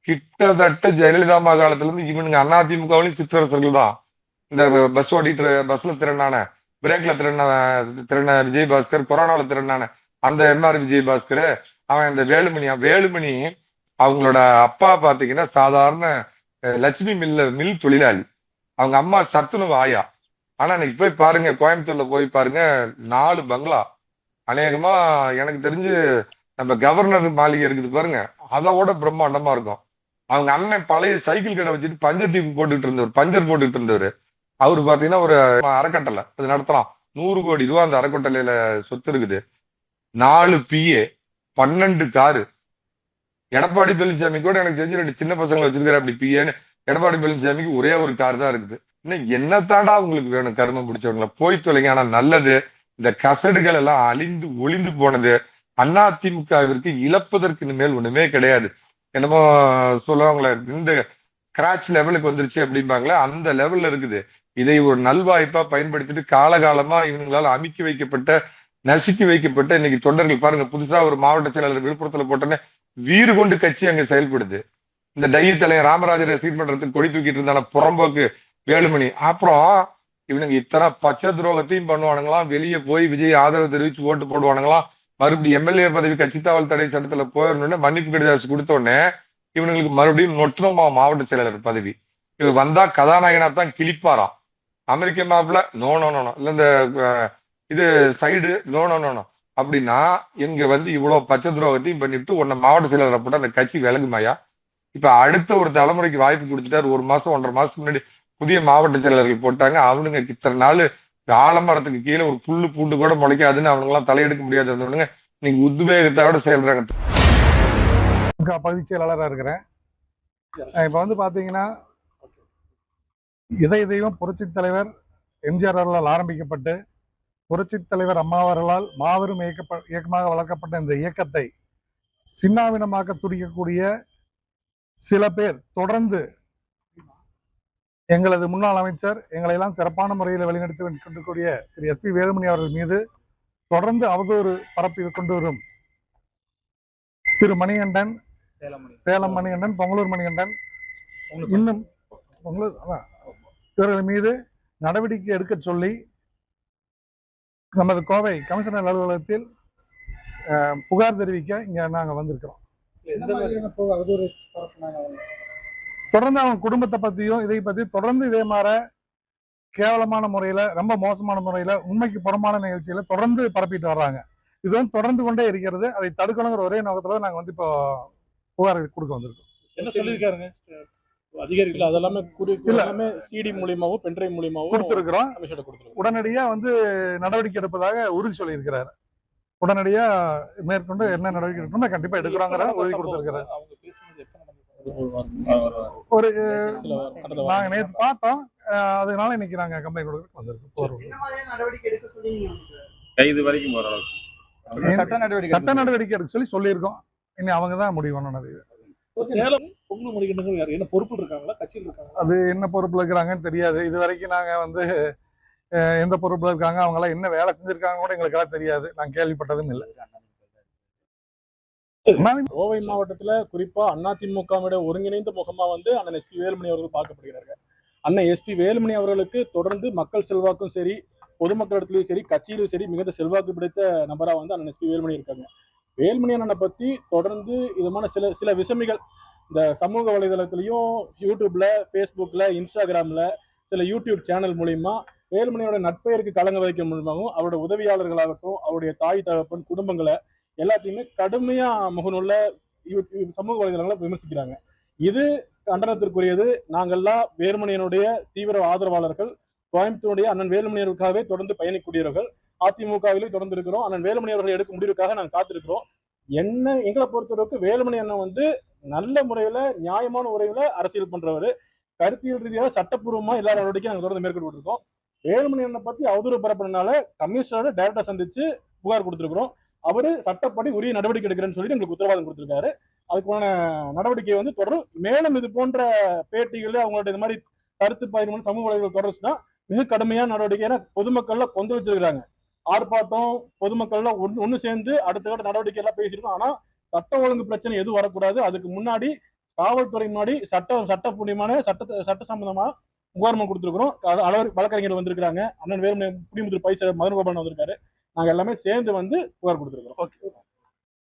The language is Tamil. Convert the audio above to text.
கிட்டத்தட்ட ஜெயலலிதா அம்மா காலத்துல இருந்து இவனுங்க அதிமுகவிலையும் சிற்றரசர்கள் தான். இந்த பஸ் ஓட்டிட்டு பஸ்ல திறனான, பிரேக்ல திறன விஜயபாஸ்கர், கொரோனால திறனான அந்த எம்ஆர் விஜயபாஸ்கர், அவன் இந்த வேலுமணி அவங்களோட அப்பா பாத்தீங்கன்னா சாதாரண லட்சுமி மில் தொழிலாளி. அவங்க அம்மா சத்துணவு ஆயா. ஆனா இன்னைக்கு போய் பாருங்க, கோயம்புத்தூர்ல போய் பாருங்க, 4 பங்களா. அநேகமா எனக்கு தெரிஞ்சு நம்ம கவர்னர் மாளிகை இருக்குது பாருங்க, அதோட பிரம்மாண்டமா இருக்கும். அவங்க அண்ணன் பழைய சைக்கிள் கடை வச்சுட்டு பஞ்சர் டியூப் போட்டுட்டு இருந்தவர். அவரு பாத்தீங்கன்னா ஒரு அறக்கட்டளை அது நடத்தலாம். 100 கோடி ரூபாய் அந்த அறக்கட்டளையில சொத்து இருக்குது. 4 பிஏ, 12 காரு. எடப்பாடி பழனிசாமி கூட எனக்கு தெரிஞ்சு 2 சின்ன பசங்களை வச்சிருக்காரு அப்படி பிஏன்னு. எடப்பாடி பழனிசாமிக்கு ஒரே ஒரு கார் தான் இருக்குது. இன்னும் என்னத்தாண்டா உங்களுக்கு வேணும் கருமம் பிடிச்சவங்கள? போய் தொலைங்க. ஆனா நல்லது, இந்த கசடுகள் எல்லாம் ஒளிந்து போனது. அதிமுகவிற்கு இழப்பதற்கு மேல் ஒண்ணுமே கிடையாது. என்னமோ சொல்லுவாங்களே, இந்த கிராச் லெவலுக்கு வந்துருச்சு அப்படிம்பாங்களே, அந்த லெவல்ல இருக்குது. இதை ஒரு நல்வாய்ப்பா பயன்படுத்திட்டு காலகாலமா இவங்களால நசுக்கி வைக்கப்பட்ட இன்னைக்கு தொண்டர்கள் பாருங்க, புதுசா ஒரு மாவட்ட செயலாளர் விழுப்புரத்துல போட்டோன்னே வீறு கொண்டு கட்சி அங்க செயல்படுது. இந்த டையி தலைவர் ராமராஜரை சீட் பண்றதுக்கு கொடி தூக்கிட்டு இருந்தால புறம்போக்கு வேலுமணி. அப்புறம் இவனுங்க இத்தனை பச்சை துரோகத்தையும் பண்ணுவானுங்களாம். வெளியே போய் விஜய் ஆதரவு தெரிவிச்சு ஓட்டு போடுவானுங்களாம். மறுபடியும் எம்எல்ஏ பதவி கட்சி தாவல் தடை சட்டத்துல போயிடணும்னு மன்னிப்பு கடிதாசு கொடுத்த உடனே இவனுங்களுக்கு மறுபடியும் நொட்டணுமா மாவட்ட செயலாளர் பதவி. இவர் வந்தா கதாநாயகனா தான் கிளிப்பாராம். அமெரிக்க மாப்பிள்ள நோ நோ நோ, இல்ல இந்த இது சைடு நோ நோ நோ அப்படின்னா, இங்க இவ்வளவு பச்சை துரோகத்தையும் பண்ணிட்டு உன்னை மாவட்ட செயலாளரை போட்டு அந்த கட்சி விலகுமாயா? இப்ப அடுத்த ஒரு தலைமுறைக்கு வாய்ப்பு கொடுத்துட்டாரு. 1 மாசம் 1.5 மாசத்துக்கு முன்னாடி புதிய மாவட்ட செயலாளர்கள் போட்டாங்க. அவனுங்க இத்தனை நாள் ஆலமரத்துக்கு கீழே ஒரு புல்லு பூண்டு கூட முளைக்காதுன்னு அவனுங்க எல்லாம் தலையெடுக்க முடியாது இருந்தவனுங்க நீங்க உத்வேகத்தோட செயல்றாங்க. பகுதி செயலாளராக இருக்கிறேன். இப்ப பாத்தீங்கன்னா, இதய தெய்வம் புரட்சி தலைவர் எம்ஜிஆர் அவர்களால் ஆரம்பிக்கப்பட்டு புரட்சி தலைவர் அம்மா அவர்களால் மாபெரும் இயக்கமாக வளர்க்கப்பட்ட இந்த இயக்கத்தை சின்னாவினமாக்க துடிக்கக்கூடிய சில பேர் தொடர்ந்து எங்களது முன்னாள் அமைச்சர் எங்களை எல்லாம் சிறப்பான முறையில் வழிநடத்தி கொண்டிருக்கக்கூடிய திரு எஸ்பி வேலுமணி அவர்கள் மீது தொடர்ந்து அவதூறு பரப்பி கொண்டு வரும் திரு மணிகண்டன், சேலம் மணிகண்டன், பொங்கலூர் மணிகண்டன், இன்னும் இவர்கள் மீது நடவடிக்கை எடுக்க சொல்லி நமது கோவை கமிஷனர் அலுவலகத்தில் புகார் தெரிவிக்க இங்க நாங்க வந்திருக்கிறோம். தொடர்ந்து அவங்க குடும்பத்தை பத்தியும் இதை பத்தி தொடர்ந்து இதே மாதிரி கேவலமான முறையில, ரொம்ப மோசமான முறையில, உண்மைக்கு புறமான நிகழ்ச்சியில தொடர்ந்து பரப்பிட்டு வர்றாங்க. இது தொடர்ந்து கொண்டே இருக்கிறது. அதை தடுக்கணுங்கிற ஒரே நோக்கத்துல நாங்க இப்போ புகார் கொடுக்க வந்திருக்கோம். என்ன சொல்லியிருக்காருங்க அதிகாரிகள்? அதெல்லாமே சிடி மூலியமாவும் பென்ட்ரைவ் மூலியமாவும் கொடுத்திருக்கிறோம். உடனடியா நடவடிக்கை எடுப்பதாக உறுதி சொல்லியிருக்கிறாரு. உடனடியா மேற்கொண்டு என்ன நடவடிக்கை எடுக்கணும் கண்டிப்பா எடுக்கிறாங்கிற உறுதி கொடுத்திருக்கிறாரு. ஒரு நாங்க நேற்று பார்த்தோம், அதனால இன்னைக்கு நாங்க கம்ப்ளைண்ட் கொடுக்க வந்திருக்கோம். சட்ட நடவடிக்கை எடுக்க சொல்லி சொல்லியிருக்கோம். இனி அவங்க தான் முடிவு பண்ணணும். சேலம் பொங்கல் மணிகண்டன் என்ன பொறுப்பு இருக்காங்களா, கட்சியில் இருக்காங்க? அது என்ன பொறுப்புல இருக்கிறாங்கன்னு தெரியாது. இது வரைக்கும் நாங்க எந்த பொறுப்புல இருக்காங்க, அவங்க எல்லாம் என்ன வேலை செஞ்சிருக்காங்க கூட எங்களுக்கு எல்லாம் தெரியாது. நான் கேள்விப்பட்டதும் இல்லை. கோவை மாவட்டத்துல குறிப்பா அதிமுகவுடைய ஒருங்கிணைந்த முகமா அண்ணன் எஸ்பி வேலுமணி அவர்கள் பார்க்கப்படுகிறார்கள். அண்ணன் எஸ்பி வேலுமணி அவர்களுக்கு தொடர்ந்து மக்கள் செல்வாக்கும் சரி, பொதுமக்களிடத்திலும் சரி, கட்சியிலும் சரி மிகுந்த செல்வாக்கு பிடித்த நபரா அண்ணன் எஸ்பி வேலுமணி இருக்காங்க. வேலுமணி அண்ணனை பத்தி தொடர்ந்து இதுமான சில விஷமிகள் இந்த சமூக வலைதளத்திலையும், யூடியூப்ல, ஃபேஸ்புக்ல, இன்ஸ்டாகிராம்ல, சில யூடியூப் சேனல் மூலியமா வேலுமணியோட நட்பெயருக்கு கலங்க வைக்க மூலமாகவும் அவரோட உதவியாளர்களாகட்டும், அவருடைய தாய் தகப்பன் குடும்பங்களை எல்லாத்தையுமே கடுமையா முகநூல்ல சமூக வலைதளங்களை விமர்சிக்கிறாங்க. இது கண்டனத்திற்குரியது. நாங்கள்லாம் வேலுமணியனுடைய தீவிர ஆதரவாளர்கள். கோயம்புத்தூருடைய அண்ணன் வேலுமணியருக்காகவே தொடர்ந்து பயணிக்கூடியவர்கள். அதிமுகவிலும் தொடர்ந்து இருக்கிறோம். அண்ணன் வேலுமணி அவர்கள் எடுக்கும் முடிவுக்காக நாங்கள் காத்திருக்கிறோம். எங்களை பொறுத்தவரைக்கும் வேலுமணி அண்ணன் நல்ல முறையில, நியாயமான முறையில அரசியல் பண்றவர். கருத்தியல் ரீதியாக சட்டப்பூர்வமா எல்லா நடவடிக்கையும் நாங்கள் தொடர்ந்து மேற்கொண்டு இருக்கோம். வேலுமணி அண்ணனை பத்தி அவதூறு பரப்புறதுனால கமிஷனரோட டைரக்டா சந்திச்சு புகார் கொடுத்திருக்கிறோம். அவரு சட்டப்படி உரிய நடவடிக்கை எடுக்கிறேன்னு சொல்லிட்டு எங்களுக்கு உத்தரவாதம் கொடுத்திருக்காரு. அதுக்கான நடவடிக்கை தொடரும். மேலும் இது போன்ற பேட்டிகள், அவங்களோட இந்த மாதிரி கருத்து பகிர்வு சமூக வலைதளங்கள் தொடர்ச்சுன்னா மிக கடுமையான நடவடிக்கை. ஏன்னா பொதுமக்கள்ல கொண்டு வச்சிருக்கிறாங்க. ஆர்ப்பாட்டம், பொதுமக்கள்ல ஒண்ணு சேர்ந்து அடுத்த கட்ட நடவடிக்கை எல்லாம் பேசியிருக்கோம். ஆனா சட்ட ஒழுங்கு பிரச்சனை எதுவும் வரக்கூடாது. அதுக்கு முன்னாடி காவல்துறை முன்னாடி சட்ட சம்பந்தமா புகார் கொடுத்துருக்கிறோம். வழக்கறிஞர் வந்திருக்காங்க, அண்ணன் வேலுமணி குடிமுதல் பைசா மதன் கோபாலன் வந்திருக்காரு. நாங்க எல்லாமே சேர்ந்து வந்து புகார் கொடுத்துருக்கோம்.